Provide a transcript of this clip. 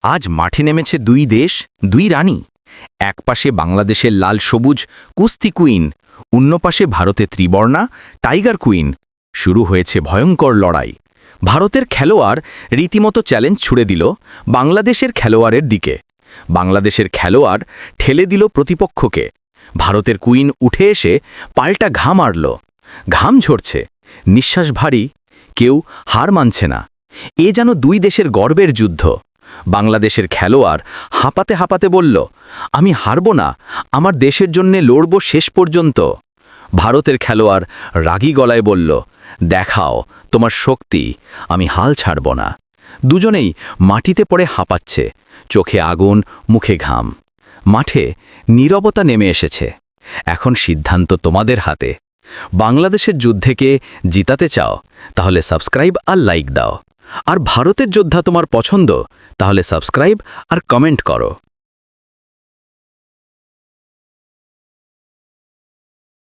আজ মাঠে নেমেছে দুই দেশ, দুই রানী। এক পাশে বাংলাদেশের লাল সবুজ কুস্তি কুইন, অন্য পাশে ভারতে ত্রিবর্ণা টাইগার কুইন। শুরু হয়েছে ভয়ঙ্কর লড়াই। ভারতের খেলোয়াড় রীতিমতো চ্যালেঞ্জ ছুড়ে দিল বাংলাদেশের খেলোয়াড়ের দিকে। বাংলাদেশের খেলোয়াড় ঠেলে দিল প্রতিপক্ষকে। ভারতের কুইন উঠে এসে পাল্টা ঘা মারল। ঘাম ঝরছে, নিঃশ্বাস ভারী, কেউ হার মানছে না। এ যেন দুই দেশের গর্বের যুদ্ধ। বাংলাদেশের খেলোয়াড় হাঁপাতে হাঁপাতে বলল, আমি হারব না, আমার দেশের জন্যে লড়ব শেষ পর্যন্ত। ভারতের খেলোয়াড় রাগী গলায় বলল, দেখাও তোমার শক্তি, আমি হাল ছাড়ব না। দুজনেই মাটিতে পড়ে হাঁপাচ্ছে, চোখে আগুন, মুখে ঘাম। মাঠে নীরবতা নেমে এসেছে। এখন সিদ্ধান্ত তোমাদের হাতে। বাংলাদেশের যুদ্ধকে জিতাতে চাও, তাহলে সাবস্ক্রাইব আর লাইক দাও। আর ভারতের যোদ্ধা তোমার পছন্দ, তাহলে সাবস্ক্রাইব আর কমেন্ট করো।